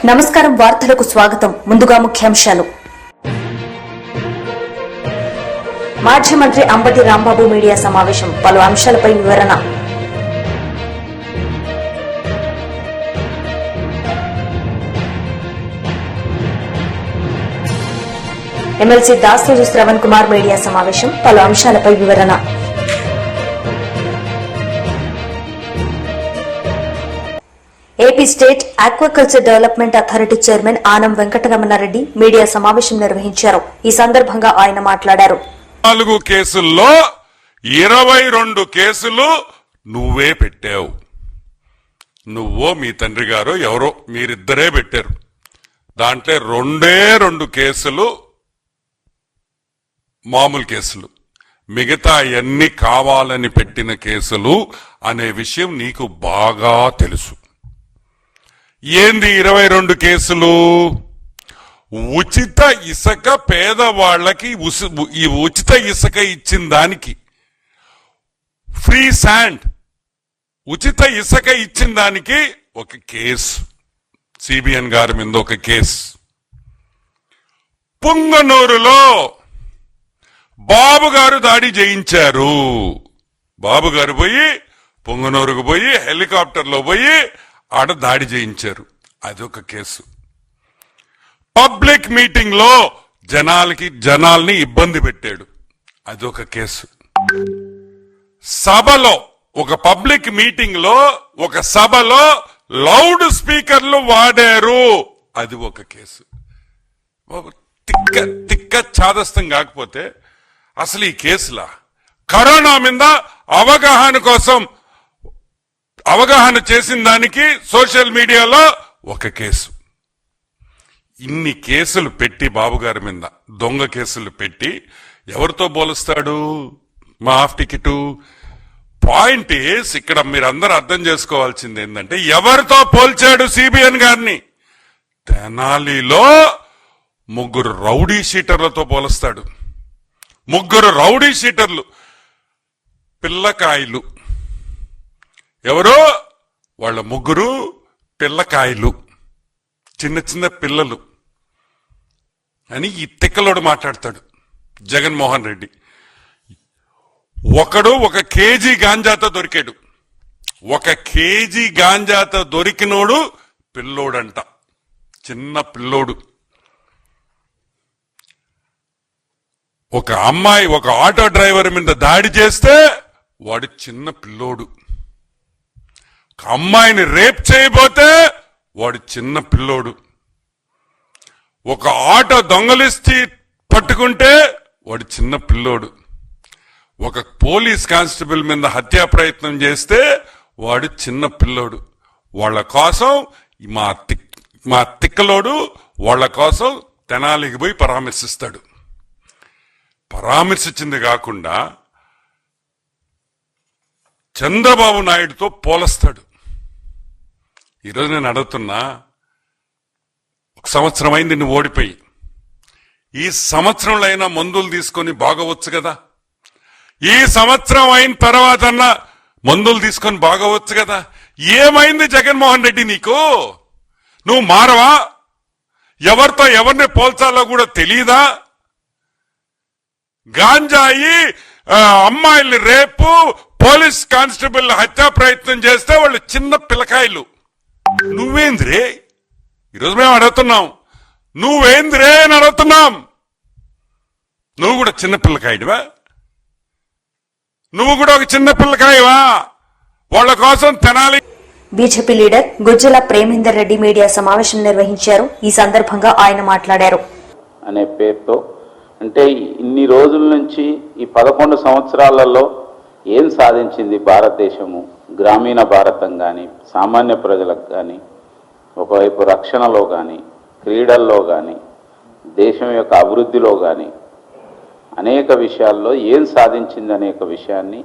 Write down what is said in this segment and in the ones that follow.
నమస్కారం, వార్తలకు స్వాగతం. ముందుగా ముఖ్యాంశాలు. మాజీ మంత్రి అంబటి రాంబాబు మీడియా సమావేశం, పలు అంశాలపై వివరణ. ఎమ్మెల్సీ దాసరి శ్రవణ్ కుమార్ మీడియా సమావేశం, పలు అంశాలపై వివరణ. AP state aquaculture development authority chairman Anam Venkataramana Reddy media సమావేశం నిర్వహించారు. ఈ సందర్భంగా ఆయన మాట్లాడారు. 4 కేసుల్లో 22 కేసులు నువ్వే పెట్టావు. నువ్వో మీ తండ్రి గారు ఎవరో మీరిద్దరే పెట్టారు. దాంట్లో 2 కేసులు మామూలు కేసులు, మిగతా అన్ని కావాలని పెట్టిన కేసులు అనే విషయం నీకు బాగా తెలుసు. ఏంది 22 కేసులు? ఉచిత ఇసుక పేదవాళ్లకి ఈ ఉచిత ఇసుక ఇచ్చిన దానికి, ఫ్రీ శాండ్ ఉచిత ఇసుక ఇచ్చిన దానికి ఒక కేసు, సిబిఎన్ గారి మీద ఒక కేసు. పుంగనూరులో బాబు గారు దాడి చేయించారు. బాబు గారు పోయి పుంగనూరుకు పోయి హెలికాప్టర్లో పోయి ఆడ దాడి చేయించారు, అదొక కేసు. పబ్లిక్ మీటింగ్ లో జనాల్ని ఇబ్బంది పెట్టాడు, అదొక కేసు. సభలో ఒక పబ్లిక్ మీటింగ్ లో ఒక సభలో లౌడ్ స్పీకర్లు వాడారు, అది ఒక కేసు. తిక్క చాదస్తం కాకపోతే అసలు ఈ కేసులా? కరోనా మీద అవగాహన చేసిన దానికి సోషల్ మీడియాలో ఒక కేసు. ఇన్ని కేసులు పెట్టి బాబు గారి మీద దొంగ కేసులు పెట్టి ఎవరితో పోలుస్తాడు? మా హాఫ్ టికెట్ పాయింట్ ఏస్ ఇక్కడ మీరందరూ అర్థం చేసుకోవాల్సింది ఏంటంటే, ఎవరితో పోల్చాడు సిబిఎన్ గారిని? తెనాలిలో 3 రౌడీ షీటర్లతో పోలుస్తాడు. 3 రౌడీ షీటర్లు, పిల్లకాయలు. ఎవరో వాళ్ళ 3 పిల్లకాయలు, చిన్న చిన్న పిల్లలు అని ఈ తిక్కలోడు మాట్లాడతాడు జగన్మోహన్ రెడ్డి. ఒకడు 1 కేజీ గాంజాతో దొరికాడు. 1 కేజీ గాంజాతో దొరికినోడు పిల్లోడంట, చిన్న పిల్లోడు. ఒక అమ్మాయి ఒక ఆటో డ్రైవర్ మీద దాడి చేస్తే వాడు చిన్న పిల్లోడు. అమ్మాయిని రేప్ చేయబోతే వాడు చిన్న పిల్లోడు. ఒక ఆటో దొంగలిస్తే పట్టుకుంటే వాడు చిన్న పిల్లోడు. ఒక పోలీస్ కానిస్టేబుల్ మీద హత్యా ప్రయత్నం చేస్తే వాడు చిన్న పిల్లోడు. వాళ్ళ కోసం మా తిక్కలోడు వాళ్ళ కోసం తెనాలికి పోయి పరామర్శిస్తాడు. పరామర్శించింది కాకుండా చంద్రబాబు నాయుడుతో పోలుస్తాడు. ఈరోజు నేను అడుగుతున్నా, 1 సంవత్సరం అయింది నువ్వు ఓడిపోయి. ఈ సంవత్సరంలో అయినా మందులు తీసుకొని బాగవచ్చు కదా? ఈ సంవత్సరం అయిన తర్వాత మందులు తీసుకొని బాగవచ్చు కదా? ఏమైంది జగన్మోహన్ రెడ్డి నీకు? నువ్వు మారవా? ఎవరితో ఎవరిని పోల్చాలో కూడా తెలియదా? గాంజాయి, అమ్మాయిల్ని రేపు, పోలీస్ కానిస్టేబుల్ హత్యా ప్రయత్నం చేస్తే వాళ్ళు చిన్న పిల్లకాయలు. నువ్వేంద్రే? ఈరోజు మేము అడుగుతున్నాం, నువ్వేంద్రే అని అడుగుతున్నాం. నువ్వు కూడా చిన్న పిల్లకాయడివా? నువ్వు కూడా ఒక చిన్న పిల్లకాయవా? వాళ్ళ కోసం Tenali. BJP leader Gujjala Premender Reddy media సమావేశం నిర్వహించారు. ఈ సందర్భంగా ఆయన మాట్లాడారు. అనే పేరుతో, అంటే ఇన్ని రోజుల నుంచి ఈ 11 సంవత్సరాలలో ఏం సాధించింది భారతదేశము, గ్రామీణ భారతం కానీ, సామాన్య ప్రజలకు కానీ, ఒకవైపు రక్షణలో కానీ, క్రీడల్లో కానీ, దేశం యొక్క అభివృద్ధిలో కానీ, అనేక విషయాల్లో ఏం సాధించింది అనేక విషయాన్ని,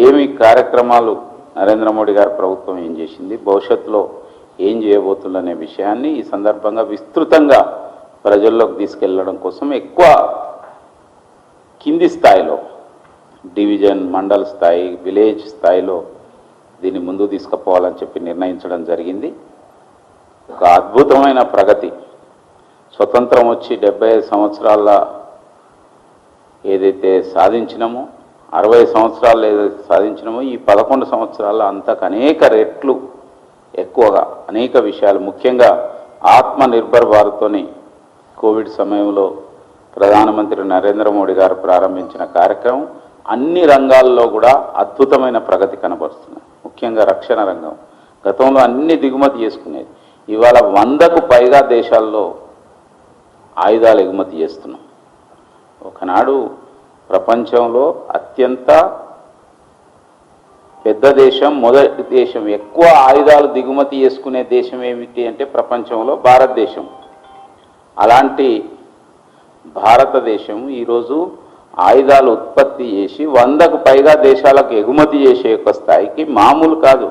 ఏమి కార్యక్రమాలు నరేంద్ర మోడీ గారి ప్రభుత్వం ఏం చేసింది, భవిష్యత్తులో ఏం చేయబోతుందనే విషయాన్ని ఈ సందర్భంగా విస్తృతంగా ప్రజల్లోకి తీసుకెళ్లడం కోసం ఎక్కువ కింది స్థాయిలో, డివిజన్, మండల స్థాయి, విలేజ్ స్థాయిలో దీన్ని ముందుకు తీసుకుపోవాలని చెప్పి నిర్ణయించడం జరిగింది. ఒక అద్భుతమైన ప్రగతి. స్వతంత్రం వచ్చి 75 సంవత్సరాల ఏదైతే సాధించినామో, 60 సంవత్సరాలు ఏదైతే సాధించినామో, ఈ 11 సంవత్సరాల్లో అంతకు అనేక రెట్లు ఎక్కువగా అనేక విషయాలు, ముఖ్యంగా ఆత్మ నిర్భర్ భారత్తోని కోవిడ్ సమయంలో ప్రధానమంత్రి నరేంద్ర మోడీ గారు ప్రారంభించిన కార్యక్రమం అన్ని రంగాల్లో కూడా అద్భుతమైన ప్రగతి కనబరుస్తుంది. ముఖ్యంగా రక్షణ రంగం గతంలో అన్ని దిగుమతి చేసుకునేది, ఇవాళ 100కు పైగా దేశాల్లో ఆయుధాలు ఎగుమతి చేస్తున్నాం. ఒకనాడు ప్రపంచంలో అత్యంత పెద్ద దేశం, మొదటి దేశం, ఎక్కువ ఆయుధాలు దిగుమతి చేసుకునే దేశం ఏమిటి అంటే ప్రపంచంలో భారతదేశం. అలాంటి భారతదేశం ఈరోజు ఆయుధాలు ఉత్పత్తి చేసి 100కు పైగా దేశాలకు ఎగుమతి చేసే యొక్క స్థాయికి, మామూలు కాదు,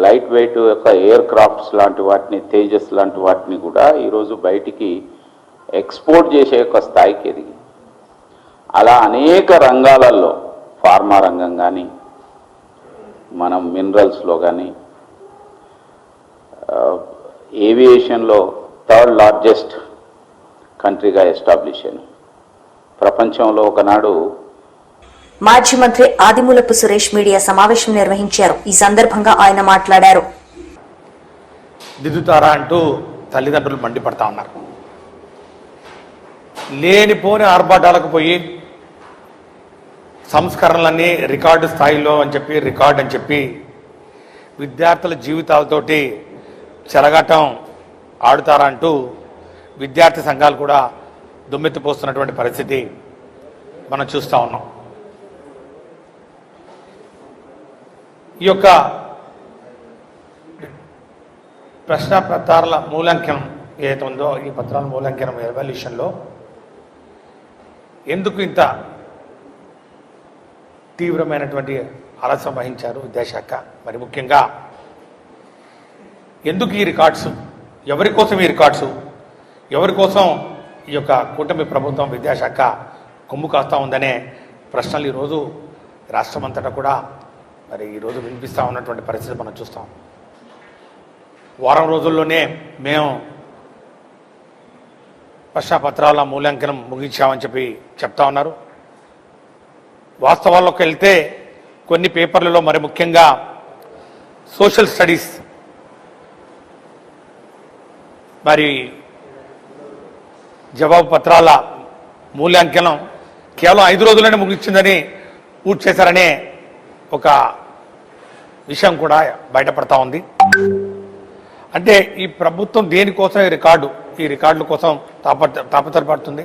లైట్ వెయిట్ యొక్క ఎయిర్ క్రాఫ్ట్స్ లాంటి వాటిని, తేజస్ లాంటి వాటిని కూడా ఈరోజు బయటికి ఎక్స్పోర్ట్ చేసే యొక్క స్థాయికి ఎదిగి, అలా అనేక రంగాలలో, ఫార్మా రంగం కానీ, మనం మినరల్స్లో కానీ, ఏవియేషన్లో 3rd లార్జెస్ట్ కంట్రీగా ఎస్టాబ్లిష్ అయ్యాను. ప్రపంచంలో ఒకనాడు మాజీ మంత్రి ఆదిమూలపు సురేష్ మీడియా సమావేశం నిర్వహించారు. ఈ సందర్భంగా ఆయన మాట్లాడారు. దిద్దుతారా అంటూ తల్లిదండ్రులు మండిపడతా ఉన్నారు. లేనిపోని ఆర్భాటాలకు పోయి సంస్కరణలన్నీ రికార్డు స్థాయిలో అని చెప్పి, రికార్డ్ అని చెప్పి విద్యార్థుల జీవితాలతోటి చెలగటం ఆడుతారా అంటూ విద్యార్థి సంఘాలు కూడా దుమ్మెత్తిపోస్తున్నటువంటి పరిస్థితి మనం చూస్తూ ఉన్నాం. ఈ యొక్క ప్రశ్నపత్రాల మూల్యాంకనం ఏదైతే ఉందో, ఈ పత్రాల మూల్యాంకనం ఎవాల్యూషన్లో ఎందుకు ఇంత తీవ్రమైనటువంటి ఆలస్యం వహించారు విద్యాశాఖ? మరి ముఖ్యంగా ఎందుకు ఈ రికార్డ్స్, ఎవరి కోసం ఈ రికార్డ్స్, ఎవరి కోసం ఈ యొక్క కూటమి ప్రభుత్వం విద్యాశాఖ కొమ్ము కాస్తా ఉందనే ప్రశ్నలు ఈరోజు రాష్ట్రమంతటా కూడా మరి ఈరోజు వినిపిస్తూ ఉన్నటువంటి పరిస్థితి మనం చూస్తాం. వారం రోజుల్లోనే మేము ప్రశ్నపత్రాల మూల్యాంకనం ముగించామని చెప్పి చెప్తా ఉన్నారు. వాస్తవాల్లోకి వెళ్తే కొన్ని పేపర్లలో, మరి ముఖ్యంగా సోషల్ స్టడీస్ మరి జవాబు పత్రాల మూల్యాంకనం కేవలం 5 రోజుల్లోనే ముగించిందని పూర్తి చేశారనే ఒక విషయం కూడా బయటపడతా ఉంది. అంటే ఈ ప్రభుత్వం దేనికోసం ఈ రికార్డుల కోసం తాపత్రపడుతుంది?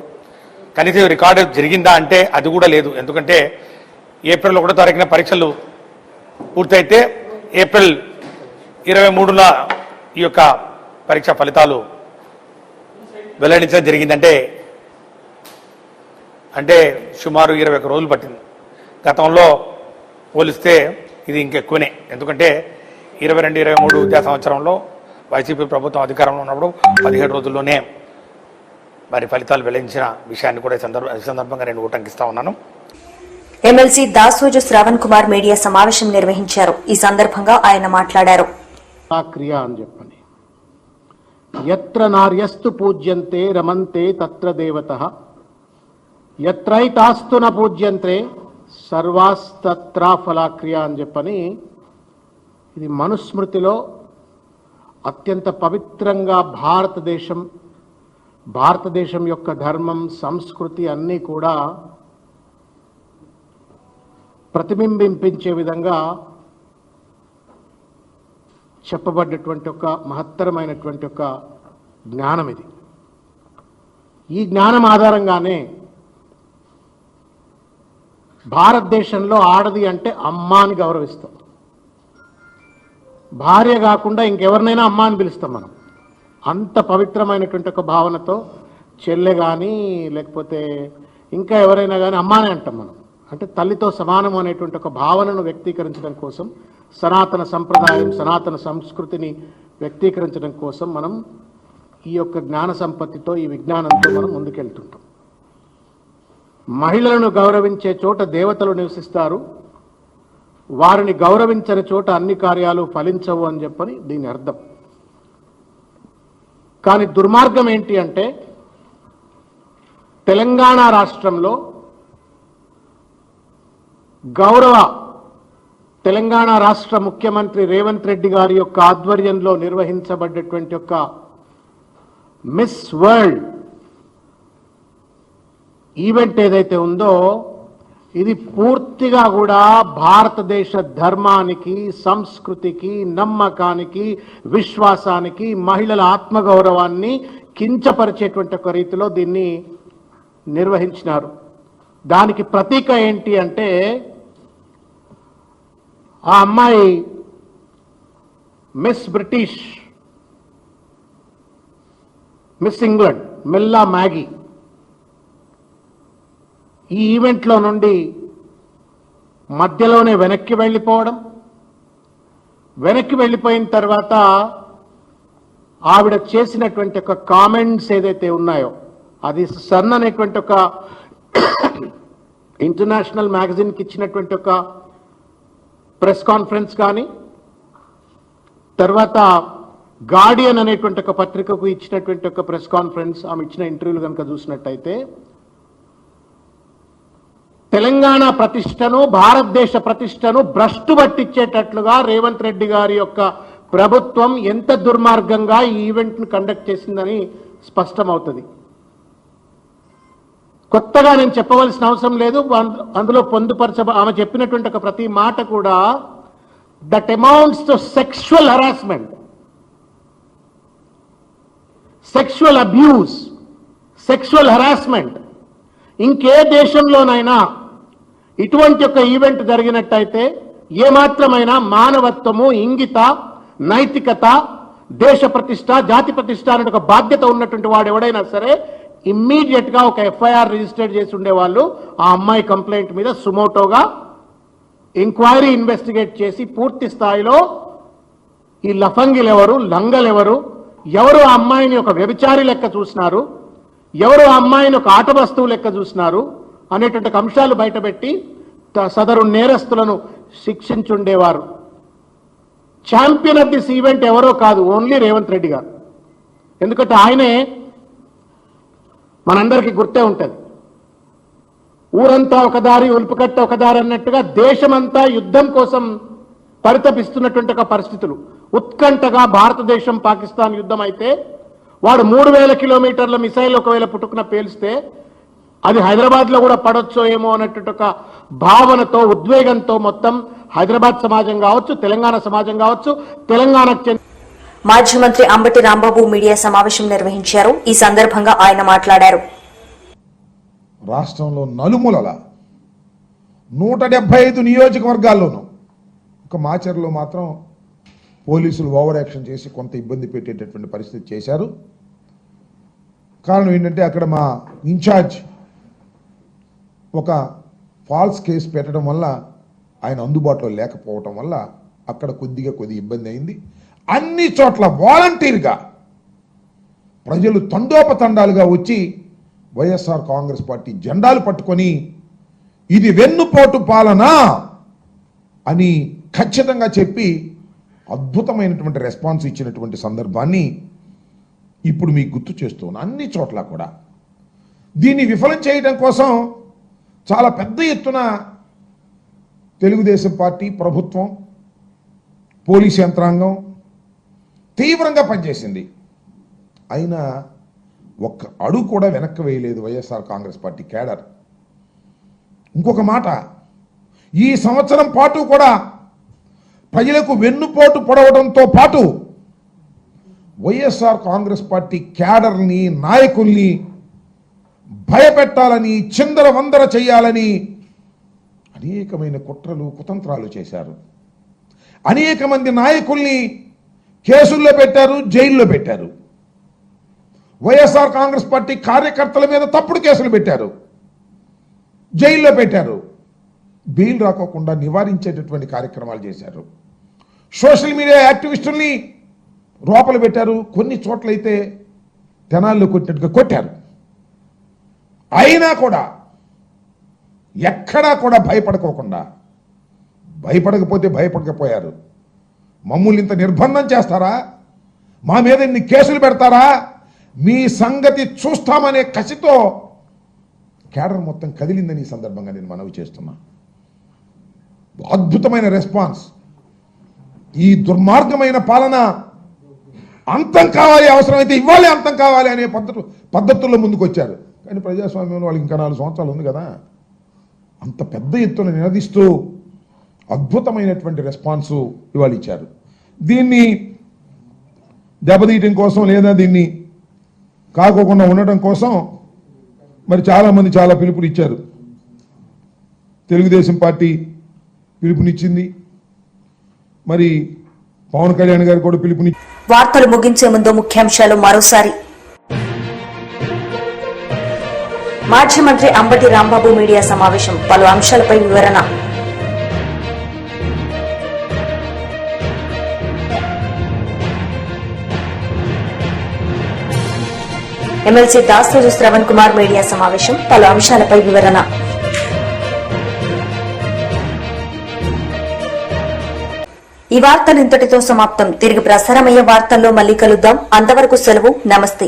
కనీసం ఈ రికార్డు జరిగిందా అంటే అది కూడా లేదు. ఎందుకంటే ఏప్రిల్ 1వ తారీఖున పరీక్షలు పూర్తయితే ఏప్రిల్ 23న ఈ యొక్క పరీక్ష ఫలితాలు వెల్లడించడం జరిగిందంటే అంటే సుమారు 21 రోజులు పట్టింది. గతంలో పోలిస్తే ఇది ఇంకెక్కువనే. ఎందుకంటే 22-23 విద్యా సంవత్సరంలో వైసీపీ ప్రభుత్వం అధికారంలో ఉన్నప్పుడు 17 రోజుల్లోనే మరి ఫలితాలు వెల్లడించిన విషయాన్ని కూడా ఈ సందర్భంగా నేను ఉటంకిస్తా ఉన్నాను. ఎమ్మెల్సీ దాసోజు శ్రావణ్ కుమార్ మీడియా సమావేశం నిర్వహించారు. ఈ సందర్భంగా ఆయన మాట్లాడారు. క్రియ అని చెప్పని, యత్ర నార్యస్తు పూజ్యంతే రమంతే తత్ర దేవతః, యత్రైతాస్తు న పూజ్యంతే సర్వాస్తత్ర ఫలాక్రియ అని చెప్పని, ఇది మనుస్మృతిలో అత్యంత పవిత్రంగా భారతదేశం యొక్క ధర్మం, సంస్కృతి అన్నీ కూడా ప్రతిబింబించే విధంగా చెప్పబడ్డటువంటి ఒక మహత్తరమైనటువంటి ఒక జ్ఞానం ఇది. ఈ జ్ఞానం ఆధారంగానే భారతదేశంలో ఆడది అంటే అమ్మ అని గౌరవిస్తాం. భార్య కాకుండా ఇంకెవరినైనా అమ్మ అని పిలుస్తాం మనం. అంత పవిత్రమైనటువంటి ఒక భావనతో చెల్లె కానీ లేకపోతే ఇంకా ఎవరైనా కానీ అమ్మానే అంటాం మనం. అంటే తల్లితో సమానం అనేటువంటి ఒక భావనను వ్యక్తీకరించడం కోసం, సనాతన సంప్రదాయం, సనాతన సంస్కృతిని వ్యక్తీకరించడం కోసం మనం ఈ యొక్క జ్ఞాన సంపత్తితో, ఈ విజ్ఞానంతో మనం ముందుకెళ్తుంటాం. మహిళలను గౌరవించే చోట దేవతలు నివసిస్తారు, వారిని గౌరవించని చోట అన్ని కార్యాలు ఫలించవు అని చెప్పని దీని అర్థం. కానీ దుర్మార్గం ఏంటి అంటే తెలంగాణ రాష్ట్రంలో గౌరవ తెలంగాణ రాష్ట్ర ముఖ్యమంత్రి రేవంత్ రెడ్డి గారి యొక్క ఆధ్వర్యంలో నిర్వహించబడ్డటువంటి యొక్క మిస్ వరల్డ్ ఈవెంట్ ఏదైతే ఉందో ఇది పూర్తిగా కూడా భారతదేశ ధర్మానికి, సంస్కృతికి, నమ్మకానికి, విశ్వాసానికి, మహిళల ఆత్మగౌరవాన్ని కించపరిచేటువంటి ఒక రీతిలో దీన్ని నిర్వహించినారు. దానికి ప్రతీక ఏంటి అంటే ఆ అమ్మాయి miss British, miss England Milla Magee ఈ ఈవెంట్లో నుండి మధ్యలోనే వెనక్కి వెళ్ళిపోయిన తర్వాత ఆవిడ చేసినటువంటి ఒక కామెంట్స్ ఏదైతే ఉన్నాయో అది సన్ అనేటువంటి ఒక ఇంటర్నేషనల్ మ్యాగజైన్కి ఇచ్చినటువంటి ఒక ప్రెస్ కాన్ఫరెన్స్ కానీ, తర్వాత గార్డియన్ అనేటువంటి ఒక పత్రికకు ఇచ్చినటువంటి ఒక ప్రెస్ కాన్ఫరెన్స్, ఆమె ఇచ్చిన ఇంటర్వ్యూలు కనుక చూసినట్టయితే తెలంగాణ ప్రతిష్టను, భారతదేశ ప్రతిష్టను భ్రష్టు పట్టించేటట్లుగా రేవంత్ రెడ్డి గారి యొక్క ప్రభుత్వం ఎంత దుర్మార్గంగా ఈ ఈవెంట్ను కండక్ట్ చేసిందని స్పష్టమవుతుంది. కొత్తగా నేను చెప్పవలసిన అవసరం లేదు. అందులో ఆమె చెప్పినటువంటి ఒక ప్రతి మాట కూడా that amounts to sexual harassment, sexual abuse, sexual harassment. ఇంకే దేశంలోనైనా ఇటువంటి ఒక ఈవెంట్ జరిగినట్టయితే ఏమాత్రమైనా మానవత్వము, ఇంగిత, నైతికత, దేశ ప్రతిష్ట, జాతి ప్రతిష్ట అనే ఒక బాధ్యత ఉన్నటువంటి వాడు ఎవడైనా సరే ఇమ్మీడియట్ గా ఒక ఎఫ్ఐఆర్ రిజిస్టర్ చేసి ఉండేవాళ్ళు. ఆ అమ్మాయి కంప్లైంట్ మీద సుమోటోగా ఎంక్వైరీ ఇన్వెస్టిగేట్ చేసి పూర్తి స్థాయిలో ఈ లఫంగిలెవరు, లంగలెవరు, ఎవరు ఆ అమ్మాయిని ఒక వ్యభిచారి లెక్క చూసినారు, ఎవరు ఆ అమ్మాయిని ఒక ఆట వస్తువు లెక్క చూసినారు అనేటువంటి అంశాలు బయటపెట్టి సదరు నేరస్తులను శిక్షించుండేవారు. ఛాంపియన్ ఆఫ్ దిస్ ఈవెంట్ ఎవరో కాదు, ఓన్లీ రేవంత్ రెడ్డి గారు. ఎందుకంటే ఆయనే మనందరికీ గుర్తే ఉంటుంది. ఊరంతా ఒకదారి, ఉల్పుకట్ట ఒకదారి అన్నట్టుగా దేశమంతా యుద్ధం కోసం పరితపిస్తున్నటువంటి ఒక పరిస్థితులు. ఉత్కంఠగా భారతదేశం పాకిస్తాన్ యుద్ధం అయితే వాడు 3000 కిలోమీటర్ల మిసైల్ ఒకవేళ పుట్టుకున్న పేలిస్తే అది హైదరాబాద్లో కూడా పడొచ్చో ఏమో అన్నట్టు ఒక భావనతో, ఉద్వేగంతో మొత్తం హైదరాబాద్ సమాజం కావచ్చు, తెలంగాణ సమాజం కావచ్చు, తెలంగాణకు మాజీ మంత్రి అంబటి రాంబాబు మీడియా సమావేశం నిర్వహించారు. ఈ సందర్భంగా ఆయన మాట్లాడారు. రాష్ట్రంలో నలుమూలల 175 నియోజకవర్గాల్లోనూ ఒక మాచర్లో మాత్రం పోలీసులు ఓవర్ యాక్షన్ చేసి కొంత ఇబ్బంది పెట్టేటటువంటి పరిస్థితి చేశారు. కారణం ఏంటంటే అక్కడ మా ఇన్ఛార్జ్ ఒక ఫాల్స్ కేసు పెట్టడం వల్ల ఆయన అందుబాటులో లేకపోవటం వల్ల అక్కడ కొద్ది ఇబ్బంది అయింది. అన్ని చోట్ల వాలంటీర్గా ప్రజలు తండోపతండాలుగా వచ్చి వైఎస్ఆర్ కాంగ్రెస్ పార్టీ జెండాలు పట్టుకొని ఇది వెన్నుపోటు పాలన అని ఖచ్చితంగా చెప్పి అద్భుతమైనటువంటి రెస్పాన్స్ ఇచ్చినటువంటి సందర్భాన్ని ఇప్పుడు మీకు గుర్తు చేస్తున్నాను. అన్ని చోట్ల కూడా దీన్ని విఫలం చేయడం కోసం చాలా పెద్ద ఎత్తున తెలుగుదేశం పార్టీ ప్రభుత్వం, పోలీస్ యంత్రాంగం తీవ్రంగా పనిచేసింది. అయినా ఒక్క అడుగు కూడా వెనక్కి వేయలేదు వైఎస్ఆర్ కాంగ్రెస్ పార్టీ కేడర్. ఇంకొక మాట, ఈ సంవత్సరం పాటు కూడా ప్రజలకు వెన్నుపోటు పొడవడంతో పాటు వైఎస్ఆర్ కాంగ్రెస్ పార్టీ క్యాడర్ని, నాయకుల్ని భయపెట్టాలని, చిందరవందర చేయాలని అనేకమైన కుట్రలు, కుతంత్రాలు చేశారు. అనేక మంది నాయకుల్ని కేసుల్లో పెట్టారు, జైల్లో పెట్టారు. వైఎస్ఆర్ కాంగ్రెస్ పార్టీ కార్యకర్తల మీద తప్పుడు కేసులు పెట్టారు, జైల్లో పెట్టారు. బెయిల్ రాకోకుండా నివారించేటటువంటి కార్యక్రమాలు చేశారు. సోషల్ మీడియా యాక్టివిస్టుల్ని లోపల పెట్టారు. కొన్ని చోట్లయితే తెనాల్లో కొట్టినట్టుగా కొట్టారు. అయినా కూడా ఎక్కడా కూడా భయపడకపోతే భయపడకపోయారు. మమ్మల్ని ఇంత నిర్బంధం చేస్తారా, మా మీద ఇన్ని కేసులు పెడతారా, మీ సంగతి చూస్తామనే కసితో కేడర్ మొత్తం కదిలిందని ఈ సందర్భంగా నేను మనవి చేస్తున్నా. అద్భుతమైన రెస్పాన్స్. ఈ దుర్మార్గమైన పాలన అంతం కావాలి, అవసరమైతే ఇవ్వాలి, అంతం కావాలి అనే పద్ధతుల్లో ముందుకు వచ్చారు. కానీ ప్రజాస్వామ్యంలో వాళ్ళకి ఇంకా 4 సంవత్సరాలు ఉంది కదా. అంత పెద్ద ఎత్తున నినదిస్తూ అద్భుతమైనటువంటి రెస్పాన్సు ఇవాళ ఇచ్చారు. దీన్ని దెబ్బతీయటం కోసం లేదా దీన్ని కాకోకుండా ఉండటం కోసం మరి చాలామంది చాలా పిలుపుని ఇచ్చారు. తెలుగుదేశం పార్టీ పిలుపునిచ్చింది, మరి పవన్ కళ్యాణ్ గారు కూడా పిలుపుని. వార్తలు ముగించే ముందు ముఖ్యాంశాలు మరోసారి. మాజీ మంత్రి అంబటి రాంబాబు మీడియా సమావేశం, పలు అంశాలపై వివరణ. ఎమ్మెల్సీ దాసరి శ్రవణ్ కుమార్ మీడియా సమావేశం, పలు అంశాలపై వివరణ. ఈ వార్తలు ఇంతటితో సమాప్తం. తిరిగి ప్రసారమయ్యే వార్తల్లో మళ్లీ కలుద్దాం. అంతవరకు సెలవు. నమస్తే.